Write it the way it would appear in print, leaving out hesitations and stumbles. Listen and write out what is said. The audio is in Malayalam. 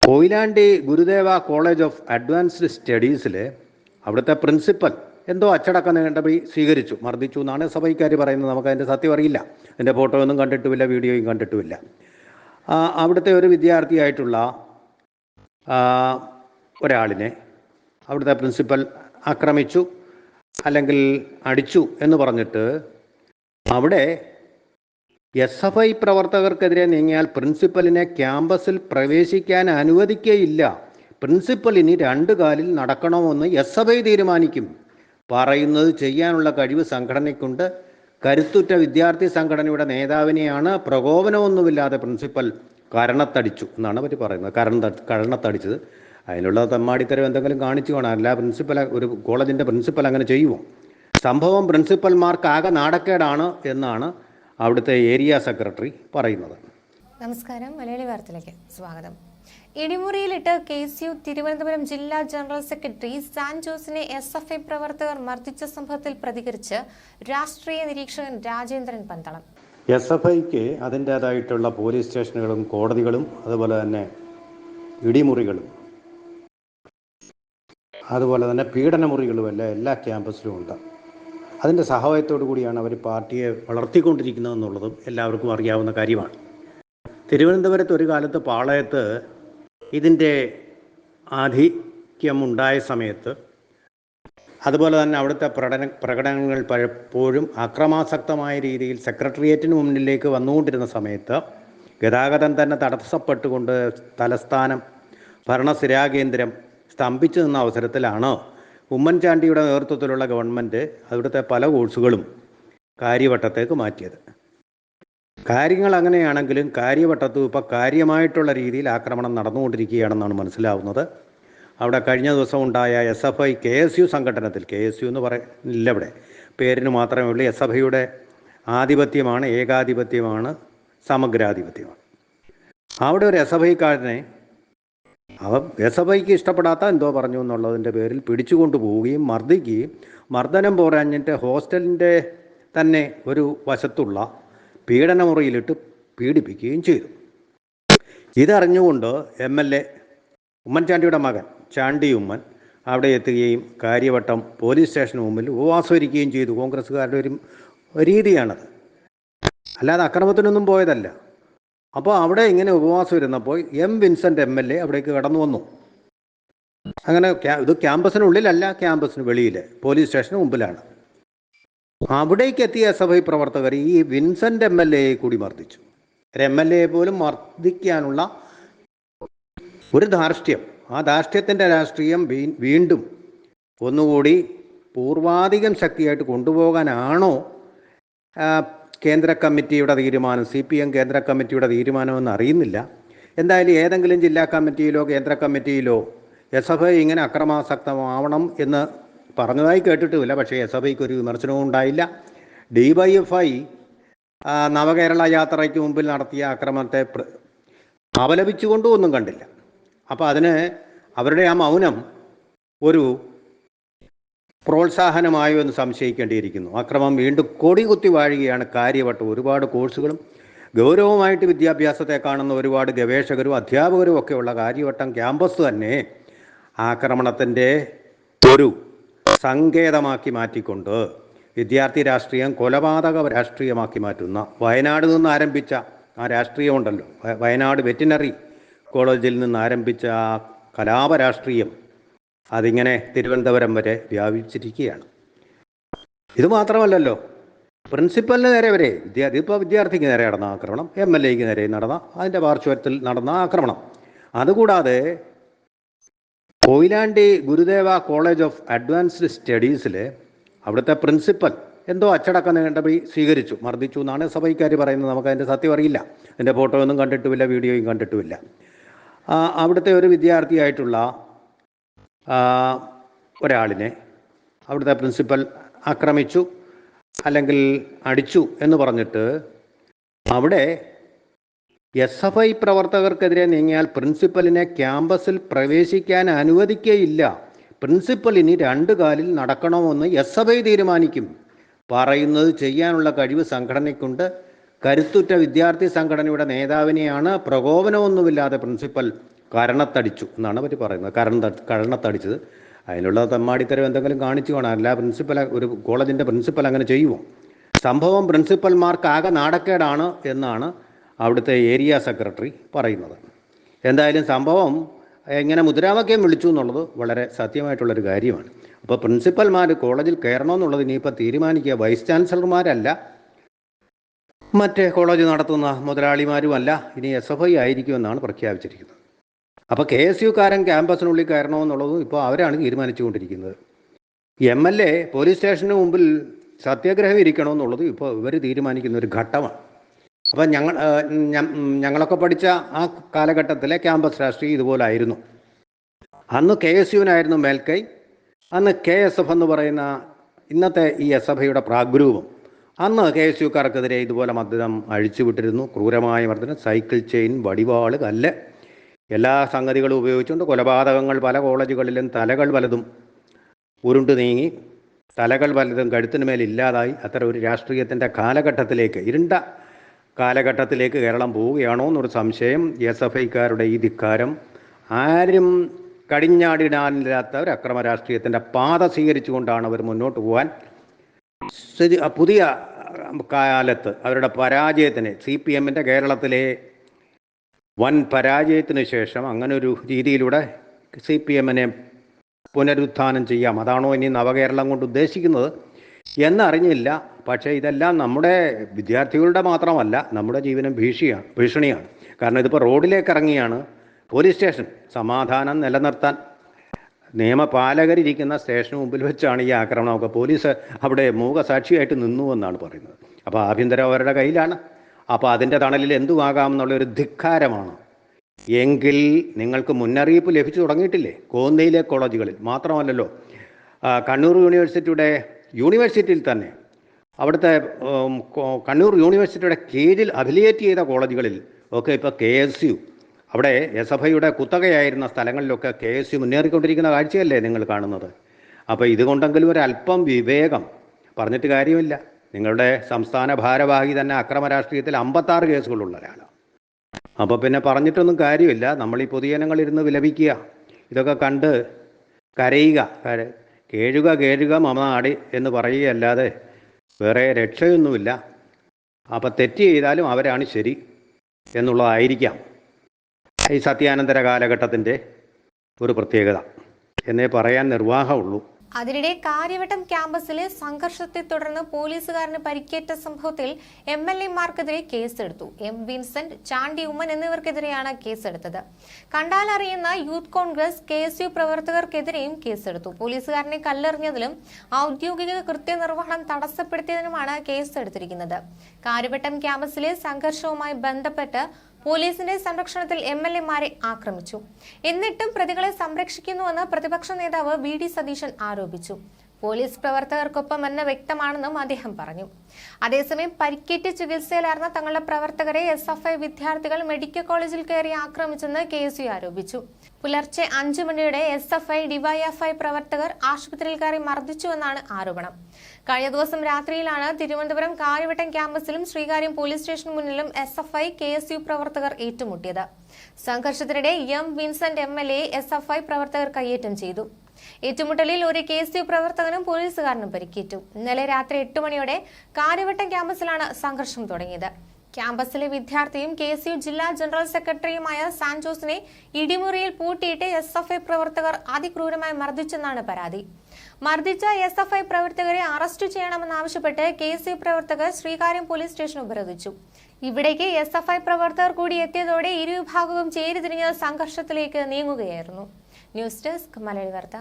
Koyilandy Gurudeva college of advanced സ്റ്റഡീസിൽ അവിടുത്തെ പ്രിൻസിപ്പൽ എന്തോ അച്ചടക്ക നടപടി സ്വീകരിച്ചു, മർദ്ദിച്ചു എന്നാണ് സഭയ്ക്കാർ പറയുന്നത്. നമുക്കതിൻ്റെ സത്യം അറിയില്ല. അതിൻ്റെ ഫോട്ടോ ഒന്നും കണ്ടിട്ടുമില്ല, വീഡിയോയും കണ്ടിട്ടുമില്ല. അവിടുത്തെ ഒരു വിദ്യാർത്ഥിയായിട്ടുള്ള ഒരാളിനെ അവിടുത്തെ പ്രിൻസിപ്പൽ ആക്രമിച്ചു അല്ലെങ്കിൽ അടിച്ചു എന്ന് പറഞ്ഞിട്ട് അവിടെ SFI പ്രവർത്തകർക്കെതിരെ നീങ്ങിയാൽ പ്രിൻസിപ്പലിനെ ക്യാമ്പസിൽ പ്രവേശിക്കാൻ അനുവദിക്കുകയില്ല. പ്രിൻസിപ്പൽ ഇനി 2 കാലിൽ നടക്കണമെന്ന് SFI തീരുമാനിക്കും. പറയുന്നത് ചെയ്യാനുള്ള കഴിവ് സംഘടനയ്ക്കുണ്ട്. കരുത്തുറ്റ വിദ്യാർത്ഥി സംഘടനയുടെ നേതാവിനെയാണ് പ്രകോപനമൊന്നുമില്ലാതെ പ്രിൻസിപ്പൽ കരണത്തടിച്ചു എന്നാണ് അവർ പറയുന്നത്. കരണത്തടിച്ചത് അതിനുള്ള തെമ്മാടിത്തരം എന്തെങ്കിലും കാണിച്ചു വേണം. അല്ല പ്രിൻസിപ്പൽ, ഒരു കോളേജിൻ്റെ പ്രിൻസിപ്പൽ അങ്ങനെ ചെയ്യുമോ? സംഭവം പ്രിൻസിപ്പൽമാർക്കാകെ നാടക്കേടാണ് എന്നാണ് അവിടുത്തെ ഏരിയ സെക്രട്ടറി പറയുന്നത്. നമസ്കാരം, മലയാളി വാർത്തയിലേക്ക് സ്വാഗതം. ഇടിമുറിയിലിട്ട് KSU തിരുവനന്തപുരം ജില്ലാ ജനറൽ സെക്രട്ടറി സാൻ ജോസിനെ SFI പ്രവർത്തകർ മർദ്ദിച്ച സംഭവത്തിൽ പ്രതികരിച്ച് രാഷ്ട്രീയ നിരീക്ഷകൻ രാജേന്ദ്രൻ പന്തളം. SFIക്ക് അതിൻ്റേതായിട്ടുള്ള പോലീസ് സ്റ്റേഷനുകളും കോടതികളും അതുപോലെ തന്നെ ഇടിമുറികളും അതുപോലെ തന്നെ പീഡനമുറികളും എല്ലാ ക്യാമ്പസിലും ഉണ്ട്. അതിൻ്റെ സഹായത്തോടു കൂടിയാണ് അവർ പാർട്ടിയെ വളർത്തിക്കൊണ്ടിരിക്കുന്നതെന്നുള്ളതും എല്ലാവർക്കും അറിയാവുന്ന കാര്യമാണ്. തിരുവനന്തപുരത്ത് ഒരു കാലത്ത് പാളയത്ത് ഇതിൻ്റെ ആധിക്യമുണ്ടായ സമയത്ത്, അതുപോലെ തന്നെ അവിടുത്തെ പ്രകടനങ്ങൾ പലപ്പോഴും അക്രമാസക്തമായ രീതിയിൽ സെക്രട്ടേറിയറ്റിന് മുന്നിലേക്ക് വന്നുകൊണ്ടിരുന്ന സമയത്ത് ഗതാഗതം തന്നെ തടസ്സപ്പെട്ടുകൊണ്ട് തലസ്ഥാനം ഭരണസ്ഥിരാകേന്ദ്രം സ്തംഭിച്ചു നിന്ന അവസരത്തിലാണ് ഉമ്മൻചാണ്ടിയുടെ നേതൃത്വത്തിലുള്ള ഗവൺമെൻറ് അവിടുത്തെ പല കോഴ്സുകളും കാര്യവട്ടത്തേക്ക് മാറ്റിയത്. കാര്യങ്ങൾ അങ്ങനെയാണെങ്കിലും കാര്യവട്ടത്തും ഇപ്പോൾ കാര്യമായിട്ടുള്ള രീതിയിൽ ആക്രമണം നടന്നുകൊണ്ടിരിക്കുകയാണെന്നാണ് മനസ്സിലാവുന്നത്. അവിടെ കഴിഞ്ഞ ദിവസം ഉണ്ടായ SFI KSU സംഘടനത്തിൽ, KSU എന്ന് പറയുന്നില്ല, ഇവിടെ പേരിന് മാത്രമേ ഉള്ളൂ. SFIയുടെ ആധിപത്യമാണ്, ഏകാധിപത്യമാണ്, സമഗ്രാധിപത്യമാണ്. അവിടെ ഒരു SFIക്കാരനെ SFIക്ക് ഇഷ്ടപ്പെടാത്ത എന്തോ പറഞ്ഞു എന്നുള്ളതിൻ്റെ പേരിൽ പിടിച്ചുകൊണ്ടു പോവുകയും മർദ്ദിക്കുകയും, മർദ്ദനം പോരാഞ്ഞിട്ട് ഹോസ്റ്റലിൻ്റെ തന്നെ ഒരു വശത്തുള്ള പീഡനമുറിയിലിട്ട് പീഡിപ്പിക്കുകയും ചെയ്തു. ഇതറിഞ്ഞുകൊണ്ട് MLA ഉമ്മൻചാണ്ടിയുടെ മകൻ ചാണ്ടി ഉമ്മൻ അവിടെ എത്തുകയും കാര്യവട്ടം പോലീസ് സ്റ്റേഷന് മുമ്പിൽ ഉപവാസം ഇരിക്കുകയും ചെയ്തു. കോൺഗ്രസ്സുകാരുടെ ഒരു രീതിയാണത്, അല്ലാതെ അക്രമത്തിനൊന്നും പോയതല്ല. അപ്പോൾ അവിടെ ഇങ്ങനെ ഉപവാസം ഇരുന്നപ്പോൾ വിൻസെൻ്റ് MLA അവിടേക്ക് കടന്നു വന്നു. അങ്ങനെ ഇത് ക്യാമ്പസിനുള്ളിലല്ല, ക്യാമ്പസിന് വെളിയിൽ പോലീസ് സ്റ്റേഷന് മുമ്പിലാണ്. അവിടേക്ക് എത്തിയ SFI പ്രവർത്തകർ ഈ വിൻസെൻ്റ് MLA കൂടി മർദ്ദിച്ചു. ഒരു MLA പോലും മർദ്ദിക്കാനുള്ള ഒരു ധാർഷ്ട്യം, ആ ധാർഷ്ട്യത്തിൻ്റെ രാഷ്ട്രീയം വീണ്ടും ഒന്നുകൂടി പൂർവാധികം ശക്തിയായിട്ട് കൊണ്ടുപോകാനാണോ കേന്ദ്ര കമ്മിറ്റിയുടെ തീരുമാനം, CPM കേന്ദ്ര കമ്മിറ്റിയുടെ തീരുമാനമെന്ന് അറിയുന്നില്ല. എന്തായാലും ഏതെങ്കിലും ജില്ലാ കമ്മിറ്റിയിലോ കേന്ദ്ര കമ്മിറ്റിയിലോ SFI ഇങ്ങനെ അക്രമാസക്തമാവണം എന്ന് പറഞ്ഞതായി കേട്ടിട്ടുമില്ല. പക്ഷേ SFIക്ക് ഒരു വിമർശനവും ഉണ്ടായില്ല. DYFI നവകേരള യാത്രയ്ക്ക് മുമ്പിൽ നടത്തിയ അക്രമത്തെ അപലപിച്ചുകൊണ്ടും ഒന്നും കണ്ടില്ല. അപ്പോൾ അതിന് അവരുടെ ആ മൗനം ഒരു പ്രോത്സാഹനമായോ എന്ന് സംശയിക്കേണ്ടിയിരിക്കുന്നു. അക്രമം വീണ്ടും കൊടികുത്തി വാഴുകയാണ് കാര്യവട്ടം. ഒരുപാട് കോഴ്സുകളും ഗൗരവമായിട്ട് വിദ്യാഭ്യാസത്തെ കാണുന്ന ഒരുപാട് ഗവേഷകരും അധ്യാപകരും ഒക്കെയുള്ള കാര്യവട്ടം ക്യാമ്പസ് തന്നെ ആക്രമണത്തിൻ്റെ ഒരു സങ്കേതമാക്കി മാറ്റിക്കൊണ്ട് വിദ്യാർത്ഥി രാഷ്ട്രീയം കൊലപാതക രാഷ്ട്രീയമാക്കി മാറ്റുന്ന, വയനാട് നിന്ന് ആരംഭിച്ച ആ രാഷ്ട്രീയമുണ്ടല്ലോ, വയനാട് വെറ്റിനറി കോളേജിൽ നിന്ന് ആരംഭിച്ച ആ കലാപ രാഷ്ട്രീയം അതിങ്ങനെ തിരുവനന്തപുരം വരെ വ്യാപിച്ചിരിക്കുകയാണ്. ഇത് മാത്രമല്ലല്ലോ, പ്രിൻസിപ്പലിന് നേരെ വരെ ഇതിപ്പോൾ വിദ്യാർത്ഥിക്ക് നേരെ നടന്ന ആക്രമണം, MLAക്ക് നേരെ നടന്ന, അതിൻ്റെ പാർശ്വത്തിൽ നടന്ന ആക്രമണം. അതുകൂടാതെ Koyilandy Gurudeva college of advanced സ്റ്റഡീസിൽ അവിടുത്തെ പ്രിൻസിപ്പൽ എന്തോ അച്ചടക്ക നടപടി സ്വീകരിച്ചു, മർദ്ദിച്ചു എന്നാണ് സഭയ്ക്കാർ പറയുന്നത്. നമുക്കതിൻ്റെ സത്യം അറിയില്ല. അതിൻ്റെ ഫോട്ടോ ഒന്നും കണ്ടിട്ടുമില്ല, വീഡിയോയും കണ്ടിട്ടുമില്ല. അവിടുത്തെ ഒരു വിദ്യാർത്ഥിയായിട്ടുള്ള ഒരാളിനെ അവിടുത്തെ പ്രിൻസിപ്പൽ ആക്രമിച്ചു അല്ലെങ്കിൽ അടിച്ചു എന്ന് പറഞ്ഞിട്ട് അവിടെ SFI പ്രവർത്തകർക്കെതിരെ നീങ്ങിയാൽ പ്രിൻസിപ്പലിനെ ക്യാമ്പസിൽ പ്രവേശിക്കാൻ അനുവദിക്കുകയില്ല. പ്രിൻസിപ്പൽ ഇനി 2 കാലിൽ നടക്കണമെന്ന് SFI തീരുമാനിക്കും. പറയുന്നത് ചെയ്യാനുള്ള കഴിവ് സംഘടനയ്ക്കുണ്ട്. കരുത്തുറ്റ വിദ്യാർത്ഥി സംഘടനയുടെ നേതാവിനെയാണ് പ്രകോപനമൊന്നുമില്ലാതെ പ്രിൻസിപ്പൽ കരണത്തടിച്ചു എന്നാണ് അവർ പറയുന്നത്. കരണത്തടിച്ചത്. അതിനുള്ള തെമ്മാടിത്തരം എന്തെങ്കിലും കാണിച്ചു വേണം. അല്ല ഒരു കോളേജിൻ്റെ പ്രിൻസിപ്പൽ അങ്ങനെ ചെയ്യുമോ? സംഭവം പ്രിൻസിപ്പൽമാർക്കാകെ നാടക്കേടാണ് എന്നാണ് അവിടുത്തെ ഏരിയ സെക്രട്ടറി പറയുന്നത്. എന്തായാലും സംഭവം എങ്ങനെ മുദ്രാവാക്യം വിളിച്ചു എന്നുള്ളത് വളരെ സത്യമായിട്ടുള്ളൊരു കാര്യമാണ്. അപ്പോൾ പ്രിൻസിപ്പൽമാർ കോളേജിൽ കയറണമെന്നുള്ളത് ഇനിയിപ്പോൾ തീരുമാനിക്കുക വൈസ് ചാൻസലർമാരല്ല, മറ്റേ കോളേജ് നടത്തുന്ന മുതലാളിമാരുമല്ല, ഇനി SFI ആയിരിക്കുമെന്നാണ് പ്രഖ്യാപിച്ചിരിക്കുന്നത്. അപ്പോൾ KSUക്കാരൻ ക്യാമ്പസിനുള്ളിൽ കയറണമെന്നുള്ളതും ഇപ്പോൾ അവരാണ് തീരുമാനിച്ചുകൊണ്ടിരിക്കുന്നത്. MLA പോലീസ് സ്റ്റേഷന് മുമ്പിൽ സത്യാഗ്രഹം ഇരിക്കണമെന്നുള്ളത് ഇപ്പോൾ ഇവർ തീരുമാനിക്കുന്ന ഒരു ഘട്ടമാണ്. അപ്പം ഞങ്ങളൊക്കെ പഠിച്ച ആ കാലഘട്ടത്തിലെ ക്യാമ്പസ് രാഷ്ട്രീയം ഇതുപോലായിരുന്നു. അന്ന് KSUവിനായിരുന്നു മേൽക്കൈ. അന്ന് KSF എന്ന് പറയുന്ന ഇന്നത്തെ ഈ SFIയുടെ പ്രാഗ്രൂപം. അന്ന് KSUക്കാർക്കെതിരെ ഇതുപോലെ മർദ്ദനം അഴിച്ചുവിട്ടിരുന്നു. ക്രൂരമായ മർദ്ദനം, സൈക്കിൾ ചെയിൻ, വടിവാള്, കല്ല്, എല്ലാ സംഗതികളും ഉപയോഗിച്ചുകൊണ്ട് കൊലപാതകങ്ങൾ. പല കോളേജുകളിലും തലകൾ പലതും ഉരുണ്ടു നീങ്ങി, തലകൾ പലതും കഴുത്തിന് മേലില്ലാതായി. അത്തരം ഒരു രാഷ്ട്രീയത്തിൻ്റെ കാലഘട്ടത്തിലേക്ക്, ഇരുണ്ട കാലഘട്ടത്തിലേക്ക് കേരളം പോവുകയാണോ എന്നൊരു സംശയം. SFIക്കാരുടെ ഈ ധിക്കാരം ആരും കടിഞ്ഞാടിടാനില്ലാത്ത ഒരു അക്രമ രാഷ്ട്രീയത്തിൻ്റെ പാത സ്വീകരിച്ചുകൊണ്ടാണ് അവർ മുന്നോട്ട് പോകാൻ. പുതിയ കാലത്ത് അവരുടെ പരാജയത്തിന്, CPMൻ്റെ കേരളത്തിലെ വൻ പരാജയത്തിന് ശേഷം അങ്ങനെ ഒരു രീതിയിലൂടെ CPMനെ പുനരുത്ഥാനം ചെയ്യാം. അതാണോ ഇനി നവകേരളം കൊണ്ട് ഉദ്ദേശിക്കുന്നത് എന്നറിഞ്ഞില്ല. പക്ഷേ ഇതെല്ലാം നമ്മുടെ വിദ്യാർത്ഥികളുടെ മാത്രമല്ല, നമ്മുടെ ജീവനും ഭീഷണിയാണ്. കാരണം ഇതിപ്പോൾ റോഡിലേക്ക് ഇറങ്ങിയാണ്. പോലീസ് സ്റ്റേഷൻ സമാധാനം നിലനിർത്താൻ നിയമപാലകരിരിക്കുന്ന സ്റ്റേഷന് മുമ്പിൽ വെച്ചാണ് ഈ ആക്രമണമൊക്കെ. പോലീസ് അവിടെ മൂകസാക്ഷിയായിട്ട് നിന്നു എന്നാണ് പറയുന്നത്. അപ്പോൾ ആഭ്യന്തരം അവരുടെ കയ്യിലാണ്. അപ്പോൾ അതിൻ്റെ തണലിൽ എന്തുമാകാമെന്നുള്ളൊരു ധിക്കാരമാണ്. എങ്കിൽ നിങ്ങൾക്ക് മുന്നറിയിപ്പ് ലഭിച്ചു തുടങ്ങിയിട്ടില്ലേ? കോന്നയിലെ കോളേജുകളിൽ മാത്രമല്ലല്ലോ, കണ്ണൂർ യൂണിവേഴ്സിറ്റിയിൽ തന്നെ, അവിടുത്തെ കണ്ണൂർ യൂണിവേഴ്സിറ്റിയുടെ കീഴിൽ അഫിലിയേറ്റ് ചെയ്ത കോളേജുകളിൽ ഒക്കെ ഇപ്പോൾ KSU, അവിടെ SFIയുടെ കുത്തകയായിരുന്ന സ്ഥലങ്ങളിലൊക്കെ KSU മുന്നേറിക്കൊണ്ടിരിക്കുന്ന കാഴ്ചയല്ലേ നിങ്ങൾ കാണുന്നത്. അപ്പോൾ ഇതുകൊണ്ടെങ്കിലും ഒരല്പം വിവേകം, പറഞ്ഞിട്ട് കാര്യമില്ല. നിങ്ങളുടെ സംസ്ഥാന ഭാരവാഹി തന്നെ അക്രമ രാഷ്ട്രീയത്തിൽ 56 കേസുകളുള്ള ഒരാളാണ്. അപ്പോൾ പിന്നെ പറഞ്ഞിട്ടൊന്നും കാര്യമില്ല. നമ്മൾ ഈ പൊതുജനങ്ങളിരുന്ന് വിലപിക്കുക, ഇതൊക്കെ കണ്ട് കരയുക, കേഴുക മമനാടി എന്ന് പറയുകയല്ലാതെ വേറെ രക്ഷയൊന്നുമില്ല. അപ്പോൾ തെറ്റ് ചെയ്താലും അവരാണ് ശരി എന്നുള്ളതായിരിക്കാം ഈ സത്യാനന്തര കാലഘട്ടത്തിൻ്റെ ഒരു പ്രത്യേകത എന്നേ പറയാൻ നിർവാഹമുള്ളൂ. അതിനിടെ കാര്യവട്ടം ക്യാമ്പസിലെ സംഘർഷത്തെ തുടർന്ന് പോലീസുകാരന് പരിക്കേറ്റ സംഭവത്തിൽ MLAമാർക്കെതിരെ കേസെടുത്തു. M. വിൻസെന്റ്, ചാണ്ടി ഉമ്മൻ എന്നിവർക്കെതിരെയാണ് കേസെടുത്തത്. കണ്ടാലറിയുന്ന യൂത്ത് കോൺഗ്രസ്, KSU പ്രവർത്തകർക്കെതിരെയും കേസെടുത്തു. പോലീസുകാരനെ കല്ലെറിഞ്ഞതിലും ഔദ്യോഗിക കൃത്യനിർവഹണം തടസ്സപ്പെടുത്തിയതിനുമാണ് കേസെടുത്തിരിക്കുന്നത്. കാര്യവട്ടം ക്യാമ്പസിലെ സംഘർഷവുമായി ബന്ധപ്പെട്ട് പോലീസിന്റെ സംരക്ഷണത്തിൽ MLAമാരെ ആക്രമിച്ചു. എന്നിട്ടും പ്രതികളെ സംരക്ഷിക്കുന്നുവെന്ന് പ്രതിപക്ഷ നേതാവ് VD സതീശൻ ആരോപിച്ചു. പോലീസ് പ്രവർത്തകർക്കൊപ്പമെന്ന് വ്യക്തമാണെന്നും അദ്ദേഹം പറഞ്ഞു. അതേസമയം പരിക്കേറ്റ് ചികിത്സയിലായിരുന്ന തങ്ങളുടെ പ്രവർത്തകരെ SFI വിദ്യാർത്ഥികൾ മെഡിക്കൽ കോളേജിൽ കയറി ആക്രമിച്ചെന്ന് KSU ആരോപിച്ചു. പുലർച്ചെ 5 മണിയോടെ SFI DYFI പ്രവർത്തകർ ആശുപത്രിയിൽ കയറി മർദ്ദിച്ചുവെന്നാണ് ആരോപണം. കഴിഞ്ഞ ദിവസം രാത്രിയിലാണ് തിരുവനന്തപുരം കാര്യവട്ടം ക്യാമ്പസിലും ശ്രീകാര്യം പോലീസ് സ്റ്റേഷന് മുന്നിലും SFI KSU പ്രവർത്തകർ ഏറ്റുമുട്ടിയത്. സംഘർഷത്തിനിടെ M. വിൻസെന്റ് MLA SFI പ്രവർത്തകർ കയ്യേറ്റം ചെയ്തു. ഏറ്റുമുട്ടലിൽ ഒരു KSU പ്രവർത്തകനും പോലീസുകാരനും പരിക്കേറ്റു. ഇന്നലെ രാത്രി 8 മണിയോടെ കാര്യവട്ടം ക്യാമ്പസിലാണ് സംഘർഷം തുടങ്ങിയത്. ക്യാമ്പസിലെ വിദ്യാർത്ഥിയും KSU ജില്ലാ ജനറൽ സെക്രട്ടറിയുമായ സാൻജോസിനെ ഇടിമുറിയിൽ പൂട്ടിയിട്ട് SFI പ്രവർത്തകർ അതിക്രൂരമായി മർദ്ദിച്ചെന്നാണ് പരാതി. മർദ്ദിച്ച SFI പ്രവർത്തകരെ അറസ്റ്റ് ചെയ്യണമെന്നാവശ്യപ്പെട്ട് KSU പ്രവർത്തകർ ശ്രീകാര്യം പോലീസ് സ്റ്റേഷൻ ഉപരോധിച്ചു. ഇവിടേക്ക് SFI പ്രവർത്തകർ കൂടി എത്തിയതോടെ ഇരുവിഭാഗവും ചേരിതിരിഞ്ഞ സംഘർഷത്തിലേക്ക് നീങ്ങുകയായിരുന്നു. ന്യൂസ് ഡെസ്ക് മലയാളി വാർത്ത.